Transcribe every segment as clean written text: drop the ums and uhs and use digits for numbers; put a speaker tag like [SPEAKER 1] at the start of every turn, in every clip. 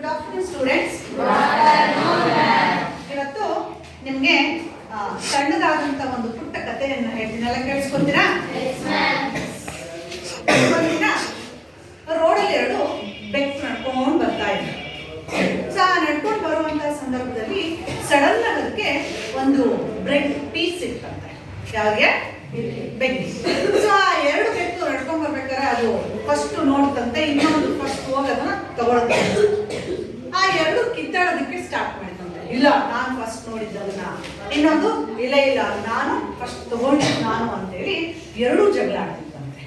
[SPEAKER 1] Good afternoon students. ಇವತ್ತು ನಿಮಗೆ ಸಣ್ಣದಾದಂತ ಒಂದು ಪುಟ್ಟ ಕಥೆಯನ್ನು ಹೇಳ್ತೀನಿ, ಎಲ್ಲ ಕೇಳಿಸ್ಕೊತೀರಾ? ಒಂದಿನ ರೋಡಲ್ಲಿ ಎರಡು ಬೆಕ್ಕು ನಡ್ಕೊಂಡು ಬರ್ತಾ ಇದ್ರು. ನಡ್ಕೊಂಡು ಬರುವಂತಹ ಸಂದರ್ಭದಲ್ಲಿ ಸಡನ್ ಅದಕ್ಕೆ ಒಂದು ಬ್ರೆಡ್ ಪೀಸ್ ಸಿಕ್ತಂತೆ. ಯಾರಿಗೆ? ಬೆಕ್ಕು. ಆ ಎರಡು ಬೆಕ್ಕು ನಡ್ಕೊಂಡ್ ಬರ್ಬೇಕಾದ್ರೆ ಅದು ಫಸ್ಟ್ ನೋಡ್ತಂತೆ, ಇನ್ನೊಂದು ಫಸ್ಟ್ ಹೋಗಿ ಅದನ್ನ ತಗೊಳ್ತಂತೆ. ಆ ಎರಡು ಕಿತ್ತಾಡೋದಕ್ಕೆ ಸ್ಟಾರ್ಟ್ ಮಾಡಿದಂತೆ. ಇಲ್ಲ, ನಾನು ಫಸ್ಟ್ ನೋಡಿದ್ದದನ್ನ. ಇನ್ನೊಂದು ಇಲ್ಲ ಇಲ್ಲ, ನಾನು ಫಸ್ಟ್ ತಗೊಂಡಿದ್ದು ನಾನು ಅಂತೇಳಿ ಎರಡೂ ಜಗಳ ಆಡ್ತಿದ್ದಂತೆ.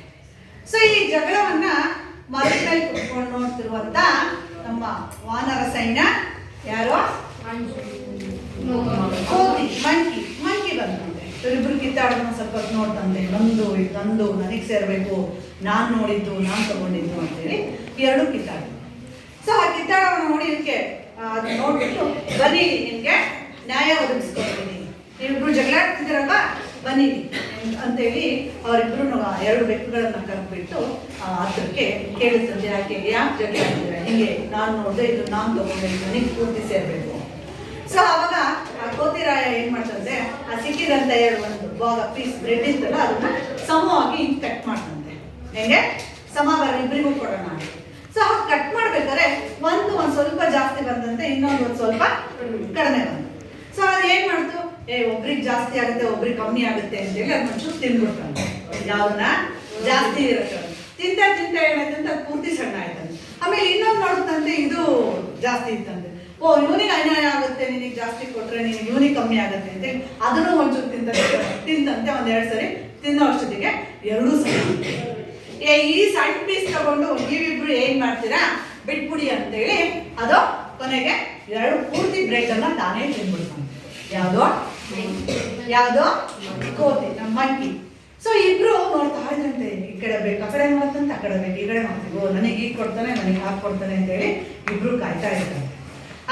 [SPEAKER 1] ಸೊ ಈ ಜಗಳವನ್ನ ಮರದ ಮೇಲೆ ಕುತ್ಕೊಂಡು ನೋಡ್ತಿರುವಂತ ನಮ್ಮ ವಾನರ ಸೈನ್ಯ ಯಾರೋ ಮಂಕಿ ಬಂದಂತೆ. ಇವರಿಬ್ರು ಕಿತ್ತಾಡೋದನ್ನ ಸ್ವಲ್ಪ ಹೊತ್ತು ನೋಡ್ತಂತೆ. ನಂದು ನನಗೆ ಸೇರ್ಬೇಕು, ನಾನ್ ನೋಡಿದ್ದು ನಾನು ತಗೊಂಡಿದ್ದು ಅಂತೇಳಿ ಎರಡು ಕಿತ್ತಾಡಿದ್ರು. ಸೊ ಆ ಕಿತ್ತಾಡೋಣ ನೋಡಿ ಇದಕ್ಕೆ ಅದನ್ನ ನೋಡ್ಬಿಟ್ಟು, ಬನ್ನಿ ನಿಮ್ಗೆ ನ್ಯಾಯ ಒದಗಿಸ್ಕೊಡ್ತೀನಿ, ನೀವಿಬ್ರು ಜಗಳ ಆಡ್ತಿದ್ದೀರಲ್ವಾ, ಬನ್ನಿ ಅಂತೇಳಿ ಅವರಿಬ್ರು ಎರಡು ಬೆಕ್ಕುಗಳನ್ನ ಕರೆದ್ಬಿಟ್ಟು ಹತ್ರಕ್ಕೆ ಕೇಳಿಸ್ತಂತೆ. ಯಾಕೆ ಜಗಳ ಆಡ್ತಿದ್ರೆ? ಹಿಂಗೆ ನಾನು ನೋಡಿದೆ, ಇದು ನಾನು ತಗೊಂಡೆ, ನನಗೆ ಪೂರ್ತಿ ಸೇರ್ಬೇಕು. ಸೊ ಅವಾಗ ಆ ಕೋತಿರಾಯ ಏನ್ ಮಾಡ್ತಂತೆ, ಆ ಸಿಕ್ಕಿದಂತ ಒಂದು ಭಾಗ ಪೀಸ್ ಬ್ರೆಡ್ ಇತ್ತಲ್ಲ ಅದನ್ನ ಸಮವಾಗಿ ಕಟ್ ಮಾಡ್ತಂತೆ. ಹೆಂಗೆ ಸಮ ಬರ ಇಬ್ಬರಿಗೂ ಕೊಡೋಣ. ಸೊ ಅವಾಗ ಕಟ್ ಮಾಡ್ಬೇಕಾದ್ರೆ ಒಂದ್ ಸ್ವಲ್ಪ ಜಾಸ್ತಿ ಬಂದಂತೆ, ಇನ್ನೊಂದು ಸ್ವಲ್ಪ ಕಡಿಮೆ ಬಂತು. ಸೊ ಅದು ಏನ್ ಮಾಡ್ತು, ಒಬ್ರಿಗೆ ಜಾಸ್ತಿ ಆಗುತ್ತೆ ಒಬ್ರಿಗೆ ಕಮ್ಮಿ ಆಗುತ್ತೆ ಅಂತೇಳಿ ಅದನ್ನ ಚೂರು ತಿಂದ್ಬಿಡ್ತಂತೆ. ಯಾವನ್ನ ಜಾಸ್ತಿ ಇರುತ್ತೆ ತಿಂತ ಏನಾಯ್ತಂತ ಅದು ಪೂರ್ತಿ ಸಣ್ಣ ಆಯ್ತಂತೆ. ಆಮೇಲೆ ಇನ್ನೊಂದು ನೋಡುತ್ತಂತೆ, ಇದು ಜಾಸ್ತಿ ಇತ್ತಂತೆ. ಇವನಿಗೆ ಅನ್ಯಾಯ ಆಗುತ್ತೆ, ನಿನಗೆ ಜಾಸ್ತಿ ಕೊಟ್ರೆ ನಿನಗೆ ಇವನಿಗೆ ಕಮ್ಮಿ ಆಗುತ್ತೆ ಅಂತೇಳಿ ಅದನ್ನು ಒಂಚೂರು ತಿಂತಂತೆ. ಒಂದೆರಡು ಸರಿ ತಿನ್ನೋ ಅಷ್ಟೊತ್ತಿಗೆ ಎರಡೂ ಸರಿ ಈ ಸಣ್ಣ ಪೀಸ್ ತಗೊಂಡು ನೀವಿಬ್ರು ಏನ್ ಮಾಡ್ತೀರಾ, ಬಿಟ್ಬಿಡಿ ಅಂತೇಳಿ ಅದು ಕೊನೆಗೆ ಎರಡು ಪೂರ್ತಿ ಬ್ರೆಡ್ ಅನ್ನ ತಾನೇ ತಿನ್ಬಿಡ್ತಾನೆ. ಯಾವ್ದೋ ಕೋತಿ, ನಮ್ಮ ಮಂಕಿ. ಸೊ ಇಬ್ರು ನೋಡ್ತಾ ಇದ್ದಂತೆ, ಈ ಕಡೆ ಬೇಕು ಆ ಕಡೆ ನೋಡ್ತಂತೆ, ಆ ಕಡೆ ಬೇಕು ಈ ಕಡೆ ಮಾಡ್ತೀವಿ. ನನಗೆ ಈಗ ಕೊಡ್ತಾನೆ, ನನಗೆ ಹಾಕಿ ಕೊಡ್ತಾನೆ ಅಂತೇಳಿ ಇಬ್ರು ಕಾಯ್ತಾ ಇರ್ತಾರೆ.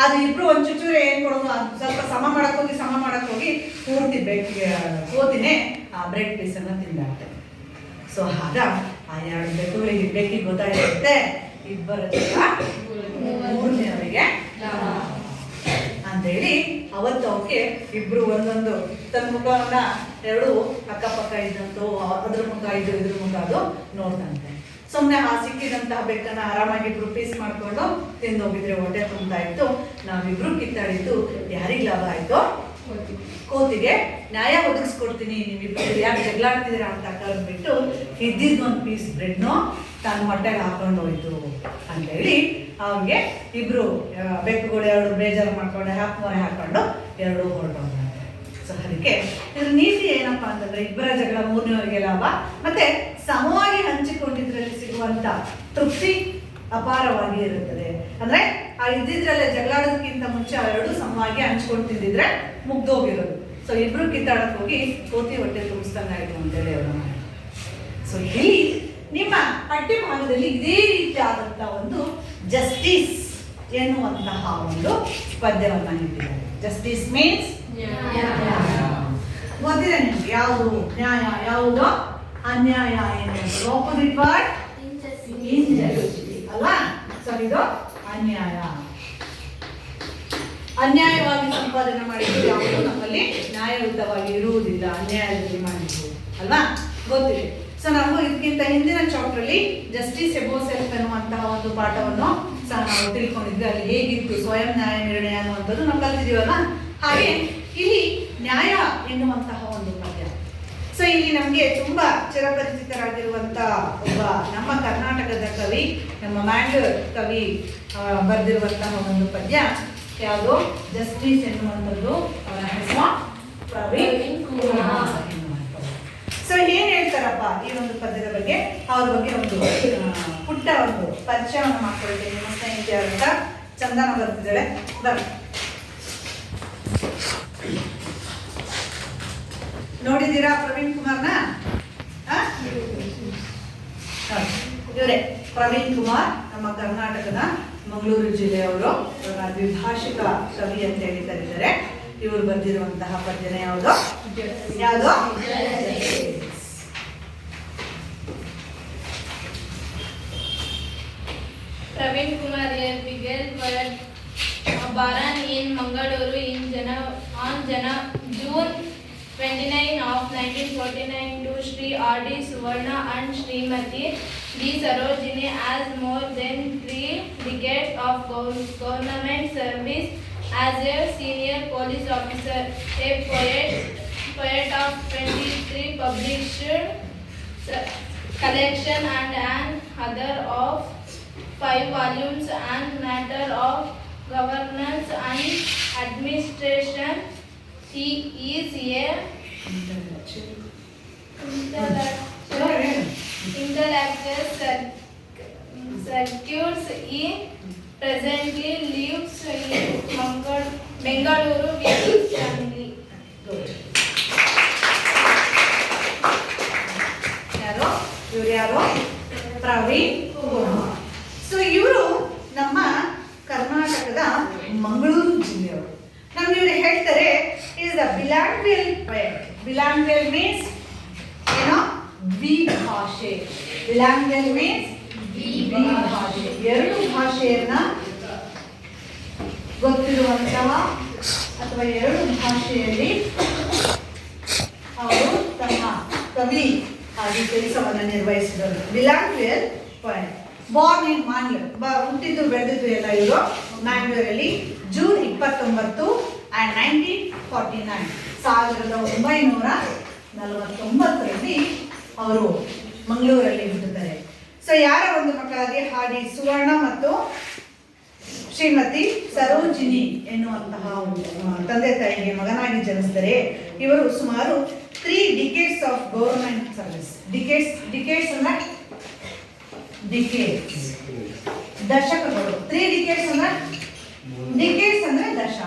[SPEAKER 1] ಅದು ಇಬ್ರು ಒಂಚೂರು ಏನ್ ಕೊಡೋದು, ಅದು ಸ್ವಲ್ಪ ಸಮ ಮಾಡಕ್ ಹೋಗಿ ಪೂರ್ತಿ ಕೋತಿನೇ ಆ ಬ್ರೆಡ್ ಪೀಸ್ ಅನ್ನ ತಿಂದಾಡ್ತಾರೆ. ಸೊ ಆಗ ಆ ಎರಡು ಬೆಕ್ಕಿಗೆ ಗೊತ್ತಾಗಿರುತ್ತೆ, ಇಬ್ಬರ ಮೂರನೇವರಿಗೆ ಅಂತೇಳಿ ಅವತ್ತು ಅವಕ್ಕೆ ಇಬ್ರು ಒಂದೊಂದು ತನ್ನ ಮುಖವನ್ನ ಎರಡು ಅಕ್ಕಪಕ್ಕ ಇದ್ದಂತೂ ಅದ್ರ ಮುಖ ಇದ್ರ ಮುಖ ಅದು ನೋಡ್ತಂತೆ. ಸುಮ್ಮನೆ ಆ ಸಿಕ್ಕಿದಂತಹ ಬೆಕ್ಕನ್ನ ಆರಾಮಾಗಿ ಇಬ್ರು ಪೀಸ್ ಮಾಡ್ಕೊಂಡು ತಿಂದೋಗಿದ್ರೆ ಹೊಟ್ಟೆ ತುಂಬ್ತಾ ಇತ್ತು. ನಾವಿಬ್ರು ಕಿತ್ತಾಡಿದ್ದು ಯಾರಿಗೆ ಲಾಭ ಆಯ್ತು? ಕೋತಿಗೆ ನ್ಯಾಯ ಒದಗಿಸ್ಕೊಡ್ತೀನಿ, ನೀವಿಬ್ರು ಯಾಕೆ ಜಗಳಾಡ್ತಿದ್ದೀರಾ ಅಂತ ಕರೆದ್ಬಿಟ್ಟು ಇದ್ದಿದ್ದೊಂದು ಪೀಸ್ ಬ್ರೆಡ್ನು ತನ್ನ ಹೊಟ್ಟೆಗೆ ಹಾಕೊಂಡು ಹೋಯ್ತು ಅಂತೇಳಿ ಅವ್ರಿಗೆ ಇಬ್ರು ಬೆಕ್ಕುಗಳು ಎರಡು ಬೇಜಾರು ಮಾಡ್ಕೊಂಡು ಮೊರೆ ಹಾಕೊಂಡು ಎರಡು ಹೊರಟೋಗ್ತಾರೆ. ಸೊ ಅದಕ್ಕೆ ಇದ್ರ ನೀತಿ ಏನಪ್ಪಾ ಅಂತಂದ್ರೆ, ಇಬ್ಬರ ಜಗಳ ಮೂರನೇವರಿಗೆ ಲಾಭ, ಮತ್ತೆ ಸಮವಾಗಿ ಹಂಚಿಕೊಂಡಿದ್ರಲ್ಲಿ ಸಿಗುವಂತ ತೃಪ್ತಿ ಅಪಾರವಾಗಿ ಇರುತ್ತದೆ. ಅಂದ್ರೆ ಆ ಇದ್ದಿದ್ರಲ್ಲೇ ಜಗಳಾಡೋದಕ್ಕಿಂತ ಮುಂಚೆ ಎರಡು ಸಮವಾಗಿ ಹಂಚ್ಕೊಂಡು ತಿಂದಿದ್ರೆ ಮುಗ್ದೋಗಿರೋದು. ಸೊ ಇಬ್ರು ಕಿತ್ತಾಡಕ್ ಹೋಗಿ ಕೋತಿ ಹೊಟ್ಟೆ ತುಂಬಿಸ್ದಂಗಾಯ್ತು ಅಂತೇಳಿ ಅವರು. ಸೊ ಇಲ್ಲಿ ನಿಮ್ಮ ಪಠ್ಯ ಭಾಗದಲ್ಲಿ ಇದೇ ರೀತಿಯಾದಂತ ಒಂದು ಜಸ್ಟಿಸ್ ಎನ್ನುವಂತಹ ಒಂದು ಪದ್ಯವನ್ನ ನೀಡಿದ್ದಾರೆ. ಜಸ್ಟಿಸ್ ಮೀನ್ಸ್ ಗೊತ್ತಿದೆ ನಿಮ್ಗೆ, ಯಾವುದು ನ್ಯಾಯ ಯಾವುದು ಅನ್ಯಾಯ ಎನ್ನುವುದು. ಆಪೋಸಿಟ್ ವರ್ಡ್ ಇನ್ಜಸ್ಟಿಸ್ ಅಲ್ವಾ? ಸೊ ಇದು ಅನ್ಯಾಯ. ಅನ್ಯಾಯವಾಗಿ ಸಂಪಾದನೆ ಮಾಡಿದ್ದು ಯಾವುದು ನಮ್ಮಲ್ಲಿ ನ್ಯಾಯಯುತವಾಗಿ ಇರುವುದಿಲ್ಲ, ಅನ್ಯಾಯದಲ್ಲಿ ಮಾಡಿದ್ದು ಅಲ್ವಾ? ಗೊತ್ತಿದೆ. ಸೊ ನಾವು ಇದಕ್ಕಿಂತ ಹಿಂದಿನ ಚಾಪ್ಟರ್ ಅಲ್ಲಿ ಜಸ್ಟಿಸ್ ಎಬೋ ಸೆಲ್ಫ್ ಎನ್ನುವಂತಹ ಒಂದು ಪಾಠವನ್ನು ಸಹ ನಾವು ತಿಳ್ಕೊಂಡಿದ್ವಿ. ಅಲ್ಲಿ ಹೇಗಿತ್ತು ಸ್ವಯಂ ನ್ಯಾಯ ನಿರ್ಣಯ ಅನ್ನುವಂಥದ್ದು ನಾವು ಕಲ್ತಿದೀವಲ್ಲ. ಹಾಗೆ ಇಲ್ಲಿ ನ್ಯಾಯ ಎನ್ನುವಂತಹ ಒಂದು ಪದ್ಯ. ಸೊ ಇಲ್ಲಿ ನಮ್ಗೆ ತುಂಬಾ ಚಿರಪರಿಚಿತರಾಗಿರುವಂತ ಒಬ್ಬ ನಮ್ಮ ಕರ್ನಾಟಕದ ಕವಿ, ನಮ್ಮ ಮ್ಯಾಂಗ್ಳೂರ್ ಕವಿ ಬರೆದಿರುವಂತಹ ಒಂದು ಪದ್ಯ ಯಾವುದು? ಜಸ್ಟಿಸ್ ಎನ್ನುವಂಥದ್ದು. ಅವರ ಹೆಸರು ಪ್ರವೀಣ್ ಕುಮಾರ್. ಸೊ ಏನ್ ಹೇಳ್ತಾರಪ್ಪ ಈ ಒಂದು ಪದ್ಯದ ಬಗ್ಗೆ, ಅವ್ರ ಬಗ್ಗೆ ಒಂದು ಪುಟ್ಟ ಒಂದು ಪರಿಚಯವನ್ನು ಮಾಡ್ಕೊಳ್ತೇನೆ. ನಿಮ್ಮ ಸ್ನೇಹಿತೆಯಾದಂತ ಚಂದನ ಬರ್ತಿದ್ದಾಳೆ, ಬರ್ರಿ. ನೋಡಿದ್ದೀರಾ ಪ್ರವೀಣ್ ಕುಮಾರ್ನ? ಇವರೇ ಪ್ರವೀಣ್ ಕುಮಾರ್, ನಮ್ಮ ಕರ್ನಾಟಕದ ಮಂಗಳೂರು ಜಿಲ್ಲೆಯವರು. ದ್ವಿಭಾಷಿಕ ಕವಿ ಅಂತ ಹೇಳಿ ಕರೀತಾರೆ. ಇವರು ಬಂದಿರುವಂತಹ ಪದ್ಯನೆ ಯಾವುದು?
[SPEAKER 2] Praveen Kumar here began word 1949 to Sri R.D. Suvarna and Srimati D. Sarojini has more than 3 decades of government service as a senior police officer, a poet of 23 published collection and an author of 5 volumes on matter of governance and administration. He is a intellectual circuits. He presently lives in Bengaluru with his family.
[SPEAKER 1] Good. ಯಾರೋ Praveen Kumar. So ಇವರು ನಮ್ಮ ಕರ್ನಾಟಕದ ಮಂಗಳೂರು ಜಿಲ್ಲೆಯವರು. ನಮ್ಗೆ ಇವರು ಹೇಳ್ತಾರೆ is the ಬಿಲಾಂಗ್ವೆಲ್ poet. ಬಿಲಾಂಗ್ವೆಲ್ means ಏನೋ ದ್ವಿಭಾಷೆ. ಬಿಲಾಂಗ್ವೆಲ್ means ದ್ವಿಭಾಷೆ, ಎರಡು ಭಾಷೆಯನ್ನ ಗೊತ್ತಿರುವಂತಹ ಅಥವಾ ಎರಡು ಭಾಷೆಯಲ್ಲಿ ಅವರು ತಮ್ಮ ಕವಿ ಆಗಿ ಕೆಲಸವನ್ನು ನಿರ್ವಹಿಸಿದರು. ಬಿಲಾಂಗ್ವೆಲ್ ಪೊಯೆಟ್. Born in Mangalore. ಹುಟ್ಟಿದ್ದು ಬೆಳೆದಿದ್ದು ಎಲ್ಲ ಇವರು ಮ್ಯಾಂಗ್ಳೂರಲ್ಲಿ ಜೂನ್ 29 and 1949 1949ರಲ್ಲಿ ಅವರು ಮಂಗಳೂರಲ್ಲಿ ಹುಟ್ಟುತ್ತಾರೆ. ಸೊ ಯಾರ ಒಂದು ಮಕ್ಕಳಾಗಿ ಹಾಡಿ ಸುವರ್ಣ ಮತ್ತು ಶ್ರೀಮತಿ ಸರೋಜಿನಿ ಎನ್ನುವಂತಹ ತಂದೆ ತಾಯಿಗೆ ಮಗನಾಗಿ ಜನಿಸಿದರೆ ಇವರು ಸುಮಾರು 3 decades of government service. Decades ಅಂದ್ರೆ ದಶಕಗಳು. 3 decades ಅಂದ್ರೆ ದಶ.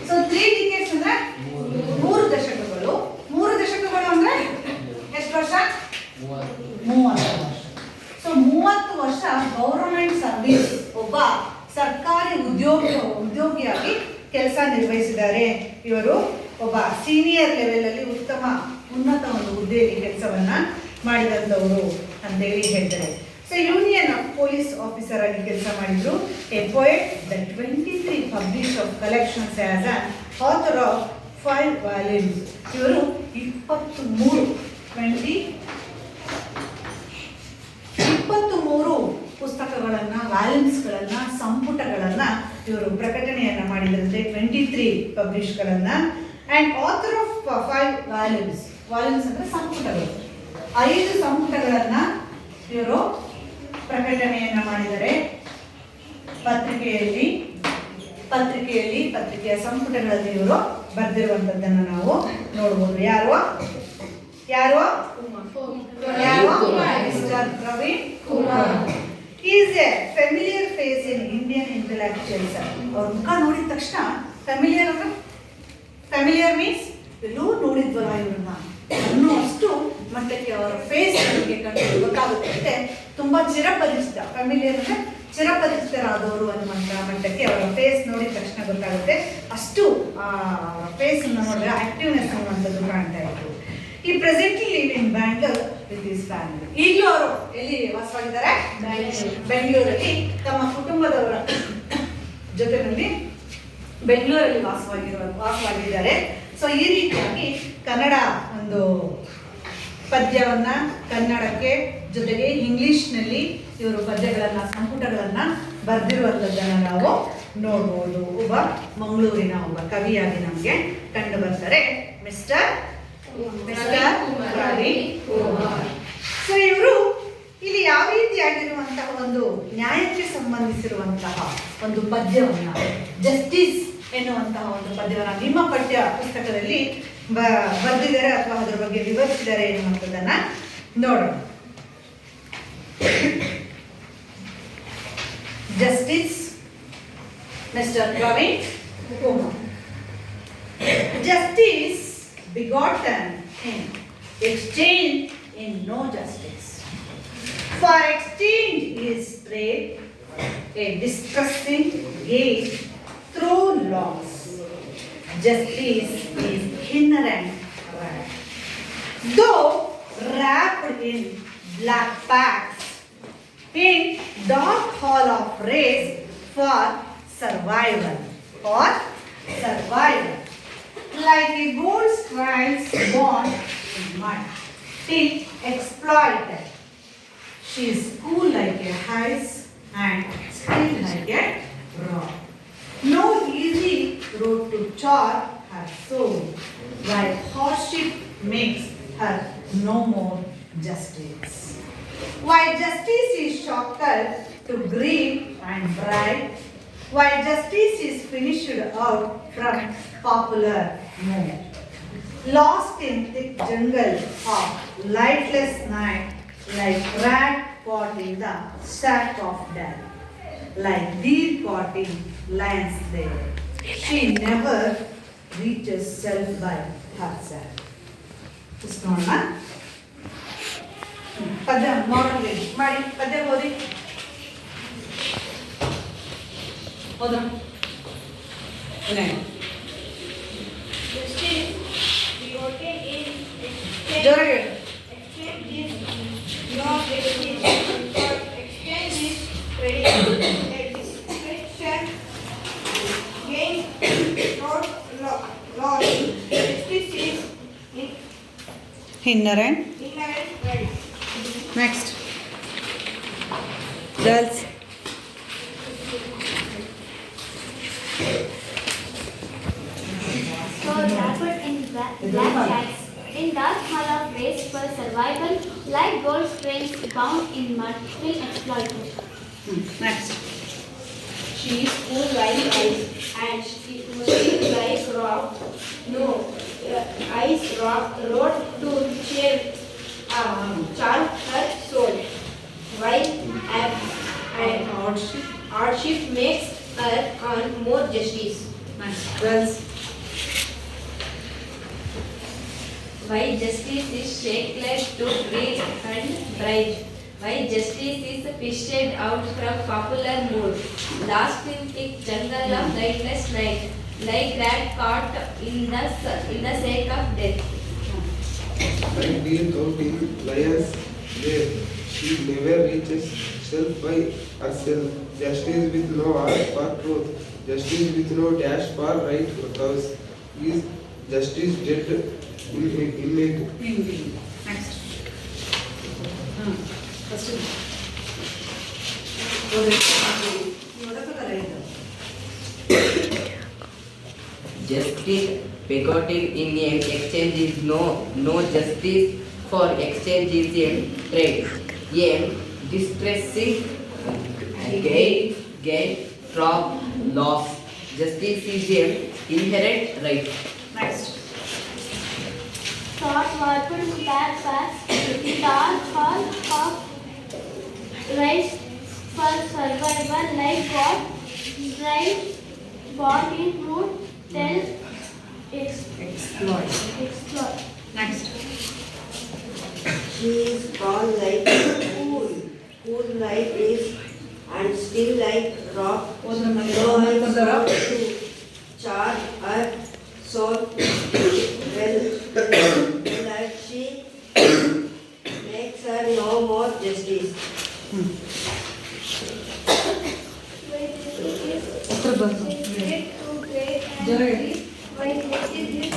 [SPEAKER 1] ಸೊ 3 decades ಅಂದ್ರೆ 3 ದಶಕಗಳು. 3 ದಶಕಗಳು ಅಂದ್ರೆ ಎಷ್ಟು ವರ್ಷ? 30 ವರ್ಷ. ಸೊ 30 ವರ್ಷ ಗೌರ್ಮೆಂಟ್ ಸರ್ವಿಸ್, ಒಬ್ಬ ಸರ್ಕಾರಿ ಉದ್ಯೋಗಿಯಾಗಿ ಕೆಲಸ ನಿರ್ವಹಿಸಿದ್ದಾರೆ. ಇವರು ಒಬ್ಬ ಸೀನಿಯರ್ ಲೆವೆಲ್ ಅಲ್ಲಿ ಉನ್ನತ ಒಂದು ಹುದ್ದೆಯಲ್ಲಿ ಕೆಲಸವನ್ನ ಮಾಡಿದಂಥವರು ಅಂತೇಳಿ ಹೇಳ್ತಾರೆ. So union of police officer ಆಗಿ ಕೆಲಸ ಮಾಡಿದ್ರು. A poet the 23 publish of collections as an author of 5 volumes. ಇವರು 23 ಪುಸ್ತಕಗಳನ್ನ, ವ್ಯಾಲ್ಯೂಮ್ಸ್ಗಳನ್ನ, ಸಂಪುಟಗಳನ್ನ ಇವರು ಪ್ರಕಟಣೆಯನ್ನ ಮಾಡಿದಂತೆ 23 ಪಬ್ಲಿಷ್ಗಳನ್ನ. And author of 5 volumes. Volumes ಅಂದ್ರೆ ಸಂಪುಟಗಳು. 5 ಸಂಪುಟಗಳನ್ನ ಇವರು ಪ್ರಕಟಣೆಯನ್ನ ಮಾಡಿದರೆ ಪತ್ರಿಕೆಯ ಸಂಪುಟಗಳಲ್ಲಿ ಇವರು ಬರೆದಿರುವಂತದ್ದನ್ನು ನಾವು ನೋಡಬಹುದು. ಯಾರು mister Praveen Kumar. Is a familiar face in Indian intellectuals. ಅವ್ರ ಮುಖ ನೋಡಿದ ತಕ್ಷಣ ಫೆಮಿಲಿಯರ್ ಮೀನ್ಸ್ ಎಲ್ಲೂ ನೋಡಿದ್ವಲ್ಲ ಇವ್ರನ್ನ ಅನ್ನುವಷ್ಟು ಮಟ್ಟಕ್ಕೆ ಅವರ ಫೇಸ್ ನಮಗೆ ಗೊತ್ತಾಗುತ್ತೆ. ತುಂಬಾ ಚಿರಪರಿಚಿತ. ಫೆಮಿಲಿಯರ್ ಅಂದ್ರೆ ಚಿರಪರಿಚಿತರಾದವರು ಅನ್ನುವಂಥ ಮಟ್ಟಕ್ಕೆ ಅವರ ಫೇಸ್ ನೋಡಿದ ತಕ್ಷಣ ಗೊತ್ತಾಗುತ್ತೆ. ಅಷ್ಟು ಫೇಸ್ ಅನ್ನು ನೋಡಿದ್ರೆ ಆಕ್ಟಿವ್ನೆಸ್ ಅನ್ನುವಂಥದ್ದು ಕಾಣ್ತಾ ಇತ್ತು. ಈ presently live in Bangalore with his family. ಈಗಲೂ ಅವರು ಎಲ್ಲಿ ವಾಸವಾಗಿದ್ದಾರೆ? ಬೆಂಗಳೂರಲ್ಲಿ ತಮ್ಮ ಕುಟುಂಬದವರ ಜೊತೆಯಲ್ಲಿ ಬೆಂಗಳೂರಲ್ಲಿ ವಾಸವಾಗಿದ್ದಾರೆ. ಸೊ ಈ ರೀತಿಯಾಗಿ ಕನ್ನಡ ಒಂದು ಪದ್ಯವನ್ನ ಕನ್ನಡಕ್ಕೆ ಜೊತೆಗೆ ಇಂಗ್ಲಿಷ್ನಲ್ಲಿ ಇವರು ಪದ್ಯಗಳನ್ನ, ಸಂಪುಟಗಳನ್ನ ಬರೆದಿರುವಂಥದ್ದನ್ನು ನಾವು ನೋಡ್ಬೋದು. ಒಬ್ಬ ಮಂಗಳೂರಿನ ಒಬ್ಬ ಕವಿಯಾಗಿ ನಮಗೆ ಕಂಡು ಬರ್ತಾರೆ ಮಿಸ್ಟರ್ ಪ್ರವೀಣ್ ಕುಮಾರ್. ಸೊ ಇವರು ಇಲ್ಲಿ ಯಾವ ರೀತಿಯಾಗಿರುವಂತಹ ಒಂದು ನ್ಯಾಯಕ್ಕೆ ಸಂಬಂಧಿಸಿರುವಂತಹ ಒಂದು ಪದ್ಯವನ್ನ, ಜಸ್ಟಿಸ್ ಎನ್ನುವಂತಹ ಒಂದು ಪದ್ಯವನ್ನ ನಿಮ್ಮ ಪಠ್ಯ ಪುಸ್ತಕದಲ್ಲಿ ಬರೆದಿದ್ದಾರೆ ಅಥವಾ ಅದರ ಬಗ್ಗೆ ವಿವರಿಸಿದ್ದಾರೆ ಎನ್ನುವಂಥದ್ದನ್ನ ನೋಡೋಣ. Justice, Mr. Praveen Kumar. Justice begotten in exchange in no justice. For exchange is trade, a distressing gate through laws. Justice is inherent right. Though wrapped in black packs, in dark hall of race for survival. Like a gold scrolls born mud. Till exploited. She is cool like a ice and still like a rock. No easy road to char her soul, while hardship makes her no more justice. While justice is shorter to grief and bright, while justice is finished out from popular mood. Lost in thick jungle of lightless night, like rat caught in the sack of death, like deer caught in lion's lair. She never reaches self by herself. ಇಷ್ಟು ನೋಡೋಣ. ಪದ್ಯ ಮಾಡಲ್ ಮಾಡಿ ಪದ್ಯ ಓದಿ ಹೋದ ಜೋರಾಗಿ ಹೇಳು.
[SPEAKER 2] Exchange is not justice, but exchange is tradition. Gain loss. Justice is
[SPEAKER 1] Ignorant.
[SPEAKER 2] inherent right.
[SPEAKER 1] Next. Girls.
[SPEAKER 3] So wrapped in black cats, in dark hall of race for survival, like gold strings bound in mud, still exploited.
[SPEAKER 1] Next.
[SPEAKER 2] She is cool like ice and still like rock. No, ice road to charm her soul. While and hardship makes her on more justice.
[SPEAKER 1] Next. Girls.
[SPEAKER 2] Why justice is shakeless to breathe and bright. Why justice is fished out from popular mood. Lost in thick jungle of lightless night. Like rat caught in the sake of death.
[SPEAKER 4] Like deer caught in lion's lair, she never reaches self by herself. Justice with no art for truth, justice with no dash for right cause. Is justice dead in it?
[SPEAKER 1] Next. First.
[SPEAKER 5] Justice begotten in an exchange is no justice, for exchange is a trade. A distressing gain from loss. Justice is a inherent right.
[SPEAKER 1] Next.
[SPEAKER 3] Thought warped back past, the dark hall of race for survival, like God drive bought in root, tell
[SPEAKER 1] Exploit.
[SPEAKER 3] exploit.
[SPEAKER 1] Next.
[SPEAKER 6] She is tall like cool like ice and still like rock. No ice rock to char her soul. Well, like she makes her no more justice.
[SPEAKER 1] ಹತ್ರ ಬಂದು ಜೋರಾಗಿ
[SPEAKER 2] Why justice is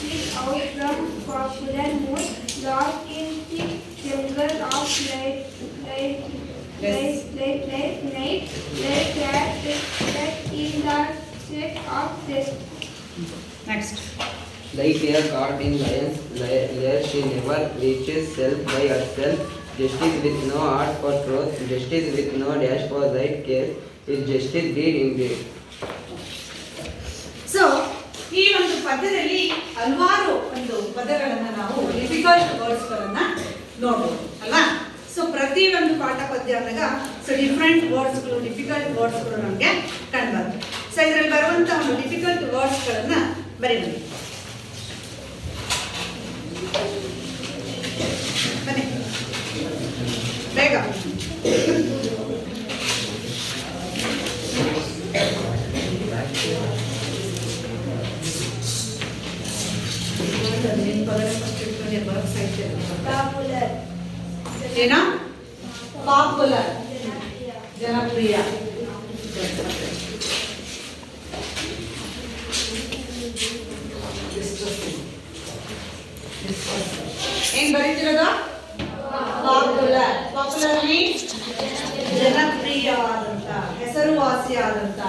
[SPEAKER 2] fished out from popular mood. Lost in thick jungle of night, like rat in the sake of death.
[SPEAKER 1] Next.
[SPEAKER 5] Like a caught in lion's lair, she never reaches self by herself. Justice with no art for truth, justice with no dash for right care, is justice deed indeed.
[SPEAKER 1] So ಈ ಒಂದು ಪದ್ಯದಲ್ಲಿ ಹಲವಾರು ಒಂದು ಪದಗಳನ್ನು ನಾವು difficult ವರ್ಡ್ಸ್ಗಳನ್ನ ನೋಡ್ಬೋದು ಅಲ್ವಾ. So ಪ್ರತಿ ಒಂದು ಪಾಠ ಪದ್ಯ ಅಂದಾಗ ಸೊ ಡಿಫ್ರೆಂಟ್ ವರ್ಡ್ಸ್ಗಳು ಡಿಫಿಕಲ್ಟ್ ವರ್ಡ್ಸ್ಗಳು ನಮಗೆ ಕಂಡುಬರ್ತವೆ. ಸೊ ಇದರಲ್ಲಿ ಬರುವಂಥ ಒಂದು ಡಿಫಿಕಲ್ಟ್ ವರ್ಡ್ಸ್ಗಳನ್ನು ಬರೀಬೇಕು. ಬನ್ನಿ ಬೇಗ. ಏನೋ ಪಾಪ್ಯುಲರ್ ಜನಪ್ರಿಯ. ಹೆಸರುವಾಸಿಯಾದಂತ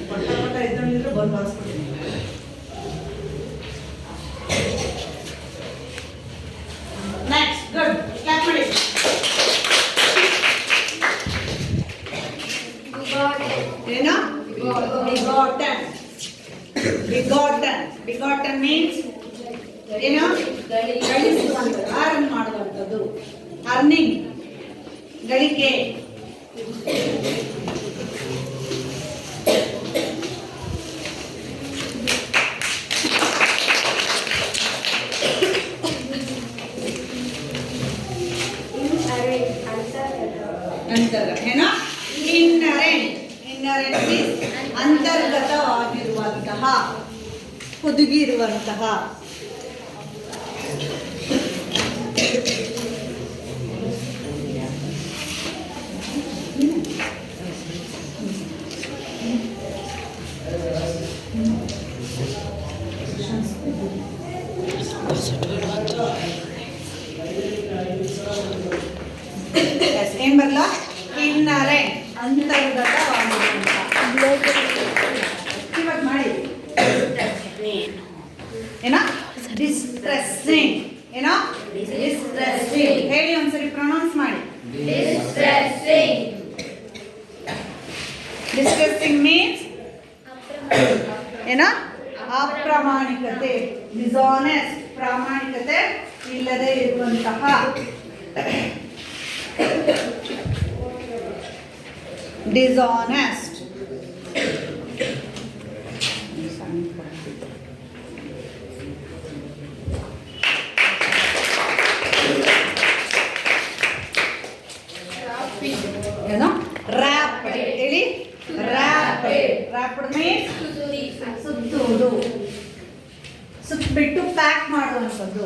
[SPEAKER 1] ಪಟ್ಟ ಇದ್ದಂಗಿದ್ರು ಬಂದು ಬಾರಿಸ್ಬಿಡ್ತೀನಿ. ನೆಕ್ಸ್ಟ್ ಗುಡ್ ಕ್ಲಾಪ್ ಮಾಡಿ. ಏನು ಬಿಗಾಟನ್. ಬಿಗಾಟನ್ ಬಿಗಾಟನ್ ಮೀನ್ಸ್ ಏನು ಗಳಿಸುವಂಥದ್ದು, ಅರ್ನ್ ಮಾಡುವಂಥದ್ದು, ಅರ್ನಿಂಗ್, ಗಳಿಕೆ. ನಂತರ ಏನೋ ಇನ್ನರೆಂಟ್. ಇನ್ನರೆಂಟ್ ಮೀನ್ಸ್ ಅಂತರ್ಗತವಾಗಿರುವಂತಹ, ಹುದುಗಿರುವಂತಹ. ಏನ್ ಬರಲ್ಲ? ಇನ್ನರೆಂಟ್ ಅಂತರ್ಗತವಾಗಿರುವಂತಹ. ಇವಾಗ ಮಾಡಿ ಏನೋ ಡಿಸ್ಟ್ರೆಸ್ಸಿಂಗ್. ಏನೋ ಡಿಸ್ಟ್ರೆಸ್ಸಿಂಗ್. ಹೇಳಿ ಒಂದ್ಸರಿ ಪ್ರೊನೌನ್ಸ್ ಮಾಡಿ. ಡಿಸ್ಟ್ರೆಸ್ಸಿಂಗ್ ಮೀನ್ಸ್ ಏನೋ ಅಪ್ರಾಮಾಣಿಕತೆ, ಡಿಸಾನೆಸ್ಟ್, ಪ್ರಾಮಾಣಿಕತೆ ಇಲ್ಲದೆ ಇರುವಂತಹ. ಡಿಸಾನೆಸ್ಟ್. ಏನೋ ರ್ಯಾಪಿಡ್. ಹೇಳಿ ರ್ಯಾಪಿಡ್. ರ್ಯಾಪಿಡ್ ಮೀನ್ಸ್ ಸುತ್ತುವುದು, ಸುತ್ತಬಿಟ್ಟು ಪ್ಯಾಕ್ ಮಾಡುವಂಥದ್ದು.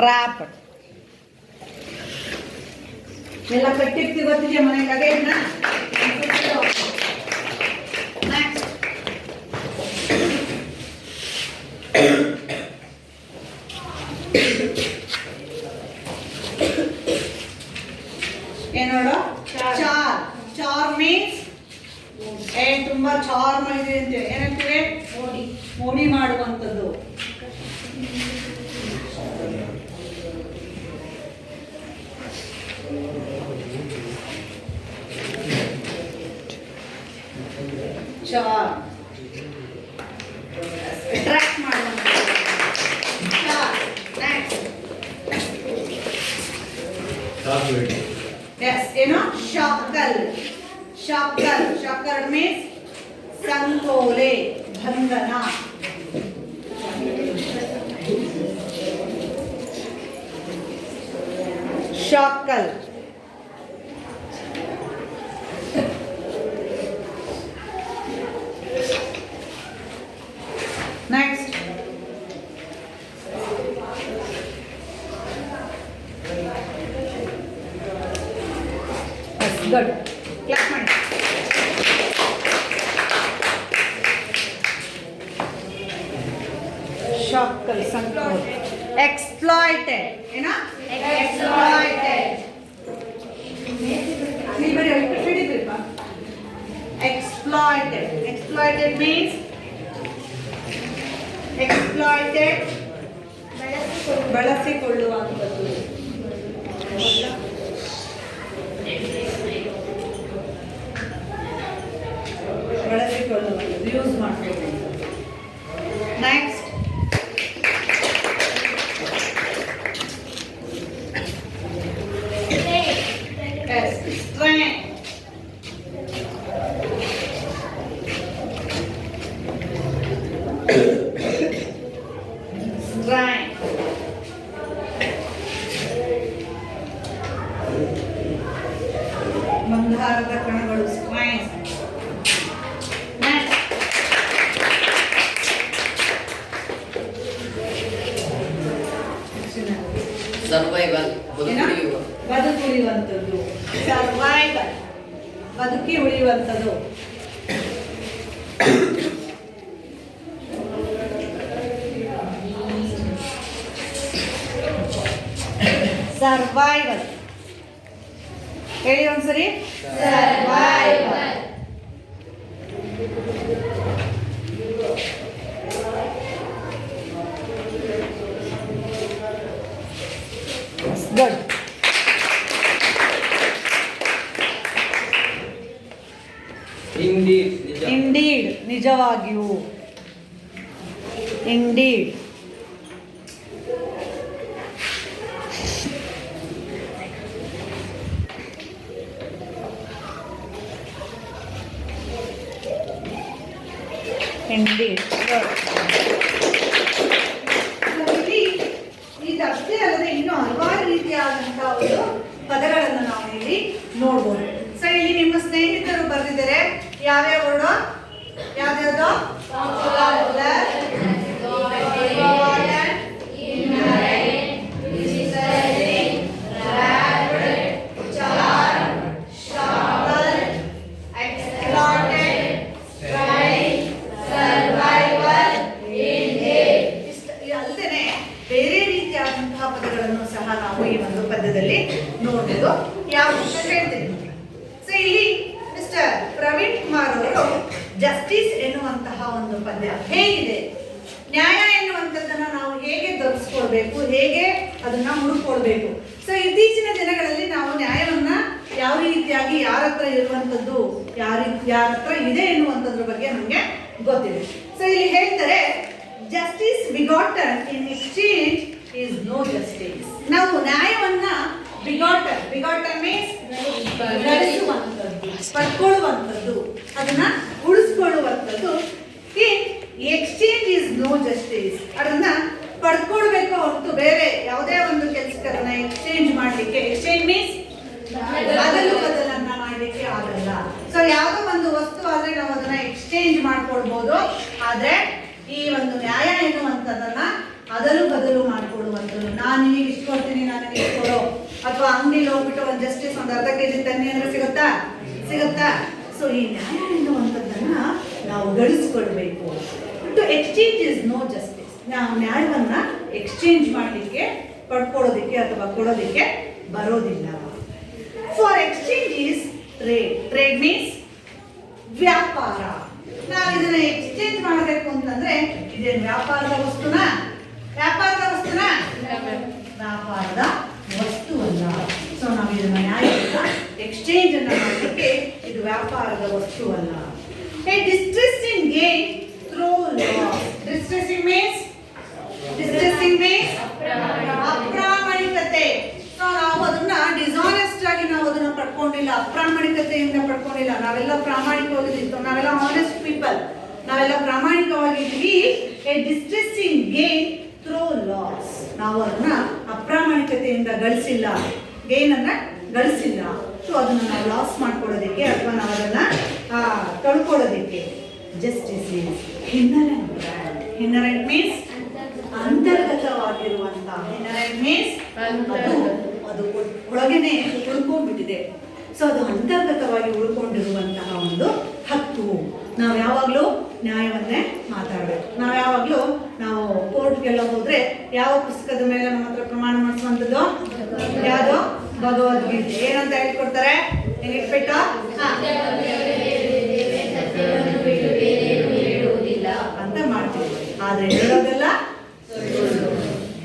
[SPEAKER 1] ರ್ಯಾಪಿಡ್. ಎಲ್ಲ ಕಟ್ಟಿರ್ತೀವಿ ಗೊತ್ತಿದೆ ಮನೆ ಲಗೇಜ್ನ. ನೆಕ್ಸ್ಟ್ ಏನೋಡು? ಚಾರ್. ಚಾರ್ ಮೀನ್ಸ್ ತುಂಬಾ ಚಾರ್ಮ್ ಆಗಿದೆ ಅಂತ ಏನಂತೀವಿ? ಮೋಡಿ ಮಾಡುವಂಥದ್ದು. ಚಾರ್ ಅಟ್ರಾಕ್ಟ್ ಮಾಡುವಂಥದ್ದು. ಚಾರ್. ನೆಕ್ಸ್ಟ್ ಎಸ್ ಏನು? ಶಾಕಲ್. ಶಾಕಲ್. ಶಾಕಲ್ ಮೀನ್ಸ್ ಸಂಕೋಲೆ, ಬಂಧನ. ಶಾಕಲ್. ನೆಕ್ಸ್ಟ್ ಗುಡ್ ಕ್ಲಾಪ್ ಮಾಡಿ. ಶಾಕಲ್ ಸಂಕೋಲೆ. ಎಕ್ಸ್ಪ್ಲಾಯ್ಟೆಡ್. ಏನ? ಎಕ್ಸ್ಪ್ಲಾಯ್ಟೆಡ್. ನೀವು ಬರೀ ಹೇಳಿದ್ರಿಪ್ಪ. ಎಕ್ಸ್ಪ್ಲಾಯ್ಟೆಡ್. ಎಕ್ಸ್ಪ್ಲಾಯ್ಟೆಡ್ ಮೀನ್ಸ್ ಎಕ್ಸ್ಪ್ಲಾಯ್ಟೆಡ್ ಬಳಸಿಕೊಳ್ಳುವಂಥದ್ದು. ಬಳಸಿಕೊಳ್ಳುವಂಥದ್ದು, ಯೂಸ್ ಮಾಡ್ಕೊಳ್ಳುವಂಥದ್ದು. Next strength. ಸ್ಟ್ರೆಂತ್. ಬಂಗಾರದ ಕಣಗಳು. ಸ್ಟ್ರೆಂತ್.
[SPEAKER 5] ಸರ್ವೈವಲ್.
[SPEAKER 1] ಬದುಕುಳಿಯುವಂಥದ್ದು. ಸರ್ವೈವಲ್ ಬದುಕಿ ಉಳಿಯುವಂಥದ್ದು. ಸರ್ವೈವಲ್. ಹೇಳಿ ಒಂದ್ಸರಿ.
[SPEAKER 2] Survival.
[SPEAKER 1] ಗುಡ್.
[SPEAKER 5] Indeed, ನಿಜ.
[SPEAKER 1] ಇಂಡೀಡ್, ನಿಜವಾಗಿಯೂ. ಇಂಡೀಡ್. ಇಂಡೀಡ್. ಇದಷ್ಟೇ ಅಲ್ಲದೆ ಇನ್ನೂ ಹಲವಾರು ರೀತಿಯಾದಂತಹ ಒಂದು ಪದಗಳನ್ನು ನಾವು ಇಲ್ಲಿ ನೋಡ್ಬೋದು. ಸೊ ಇಲ್ಲಿ ನಿಮ್ಮ ಸ್ನೇಹಿತರು ಬರೆದಿದ್ದಾರೆ ಯಾವ್ಯಾವ ವರ್ಡು, ಯಾವ್ಯಾವ್ದು? ಅಲ್ಲದೆ ಬೇರೆ ರೀತಿಯಾದಂತಹ ಪದಗಳನ್ನು ಸಹ ನಾವು ಈ ಒಂದು ಪದ್ಯದಲ್ಲಿ ನೋಡ್ಬೋದು. ಯಾವ ಅಂತ ಹೇಳ್ತೀನಿ. ಸೊ ಇಲ್ಲಿ ಮಿಸ್ಟರ್ ಪ್ರವೀಣ್ ಕುಮಾರ್ ಅವರು ಜಸ್ಟಿಸ್ ಎನ್ನುವಂತಹ ಒಂದು ಪದ್ಯ ಹೇಗಿದೆ, ನ್ಯಾಯ ಎನ್ನುವಂಥದ್ದನ್ನ ನಾವು ಹೇಗೆ ದೊರಕಿಸ್ಕೊಳ್ಬೇಕು, ಹೇಗೆ ಅದನ್ನ ಹುಡುಕೊಳ್ಬೇಕು. ಸೊ ಇತ್ತೀಚಿನ ದಿನಗಳಲ್ಲಿ ನಾವು ನ್ಯಾಯವನ್ನ ಯಾವ ರೀತಿಯಾಗಿ ಯಾರ ಹತ್ರ ಇರುವಂಥದ್ದು, ಯಾರ ಹತ್ರ ಇದೆ ಎನ್ನುವಂಥದ್ರ ಬಗ್ಗೆ ನಮಗೆ ಗೊತ್ತಿದೆ. ಸೊ ಇಲ್ಲಿ ಹೇಳ್ತಾರೆ justice begotten in exchange is no justice. ನಾವು ನ್ಯಾಯವನ್ನ ಬಿಗಾಟನ್ ಮೀನ್ಸ್ ನಡೆಸುವಂಥದ್ದು, ಪಡ್ಕೊಳ್ಳುವಂಥದ್ದು, ಅದನ್ನ ಉಳಿಸ್ಕೊಳ್ಳುವಂಥದ್ದು. In exchange is no justice. ಅದನ್ನ ಪಡ್ಕೊಳ್ಬೇಕು ಹೊರತು ಬೇರೆ ಯಾವುದೇ ಒಂದು ಕೆಲಸಕ್ಕೆ ಅದನ್ನ ಎಕ್ಸ್ಚೇಂಜ್ ಮಾಡಲಿಕ್ಕೆ, ಎಕ್ಸ್ಚೇಂಜ್ ಮೀನ್ಸ್ ಬದಲನ್ನ ಮಾಡಲಿಕ್ಕೆ ಆಗಲ್ಲ. ಸೊ ಯಾವುದೋ ಒಂದು ವಸ್ತು ಆದ್ರೆ ನಾವು ಅದನ್ನ ಎಕ್ಸ್ಚೇಂಜ್ ಮಾಡ್ಕೊಳ್ಬಹುದು, ಆದ್ರೆ ಈ ಒಂದು ನ್ಯಾಯ ಎನ್ನುವಂಥದ್ದನ್ನ ಬದಲು ಮಾಡ್ಕೊಳ್ಳುವಂಥದ್ದು. ನಾನು ನಿನಗೆ ಇಷ್ಟು ಕೊಡ್ತೀನಿ, ನನಗೆ ಇಷ್ಟು ಕೊಡು, ಅಥವಾ ಅಂಗಡಿಲಿ ಹೋಗ್ಬಿಟ್ಟು ಒಂದು ಜಸ್ಟಿಸ್ ಒಂದು ಅರ್ಧ ಕೆಜಿ ತನ್ನಿ ಅಂದ್ರೆ ಸಿಗುತ್ತಾ? ಸೊ ಈ ನ್ಯಾಯ ಎನ್ನುವಂಥದ್ದನ್ನ ನಾವು ಗಳಿಸ್ಕೊಳ್ಬೇಕು. To exchange is no justice. ನಾವು ನ್ಯಾಯವನ್ನ ಎಕ್ಸ್ಚೇಂಜ್ ಮಾಡಲಿಕ್ಕೆ, ಪಡ್ಕೊಳ್ಳೋದಿಕ್ಕೆ ಅಥವಾ ಕೊಡೋದಿಕ್ಕೆ ಬರೋದಿಲ್ಲ. For exchange is trade. Trade means ವ್ಯಾಪಾರ. ನಾವು ಇದನ್ನ ಎಕ್ಸ್ಚೇಂಜ್ ಮಾಡಬೇಕು ಅಂತಂದ್ರೆ ಇದೇನು ವ್ಯಾಪಾರದ ವಸ್ತುನ ವ್ಯಾಪಾರದ ವಸ್ತುವಲ್ಲ. ಸೊ ನಾವು ಇದನ್ನ ನ್ಯಾಯದಿಂದ ಎಕ್ಸ್ಚೇಂಜ್ ಅನ್ನ ಮಾಡಲಿಕ್ಕೆ ಇದು ವ್ಯಾಪಾರದ ವಸ್ತುವಲ್ಲ. A distressing gain through loss. Distressing means ಅಪ್ರಾಮಾಣಿಕತೆ. ಸೊ ನಾವು ಅದನ್ನ ಡಿಸಾನೆಸ್ಟ್ ಆಗಿ ನಾವು ಅದನ್ನ ಪಡ್ಕೊಂಡಿಲ್ಲ, ಅಪ್ರಾಮಾಣಿಕತೆಯಿಂದ ಪಡ್ಕೊಂಡಿಲ್ಲ. ನಾವೆಲ್ಲ ಪ್ರಾಮಾಣಿಕವಾಗಿದ್ದು, ನಾವೆಲ್ಲ ಆನೆಸ್ಟ್ ಪೀಪಲ್, ನಾವೆಲ್ಲ ಪ್ರಾಮಾಣಿಕವಾಗಿದ್ದೀವಿ. A distressing gain through loss. ನಾವು ಅದನ್ನ ಅಪ್ರಾಮಾಣಿಕತೆಯಿಂದ ಗಳಿಸಿಲ್ಲ, ಗೇನ್ ಅನ್ನ ಗಳಿಸಿಲ್ಲ. ಸೊ ಅದನ್ನ ನಾವು ಲಾಸ್ ಮಾಡ್ಕೊಳ್ಳೋದಕ್ಕೆ ಅಥವಾ ನಾವು ಅದನ್ನ ಕಳ್ಕೊಳ್ಳೋದಕ್ಕೆ. ಜಸ್ಟಿಸ್ ಮೀನ್ಸ್ ಇನ್ನರೆಂಟ್ ಮೀನ್ಸ್ ಅಂತರ್ಗತವಾಗಿರುವಂತಹ. ಇನ್ನರೆಂಟ್ ಮೀನ್ಸ್ ಅದು ಒಳಗೇನೆ ಉಳ್ಕೊಂಡ್ಬಿಟ್ಟಿದೆ. ಸೊ ಅದು ಅಂತರ್ಗತವಾಗಿ ಉಳ್ಕೊಂಡಿರುವಂತಹ ಒಂದು ಹಕ್ಕು. ನಾವು ಯಾವಾಗಲೂ ನ್ಯಾಯವನ್ನೇ ಮಾತಾಡಬೇಕು. ನಾವು ಕೋರ್ಟ್ಗೆಲ್ಲ ಹೋದ್ರೆ ಯಾವ ಪುಸ್ತಕದ ಮೇಲೆ ನಮ್ಮ ಹತ್ರ ಪ್ರಮಾಣ ಮಾಡಿಸುವಂಥದ್ದು? ಯಾವುದು? ಭಗವದ್ಗೀತೆ. ಏನಂತ ಹೇಳ್ಕೊಡ್ತಾರೆ? ಇಟ್ಬಿಟ್ಟು ಅಂತ ಮಾಡ್ತೀವಿ. ಆದ್ರೆ ಹೇಳೋದೆಲ್ಲ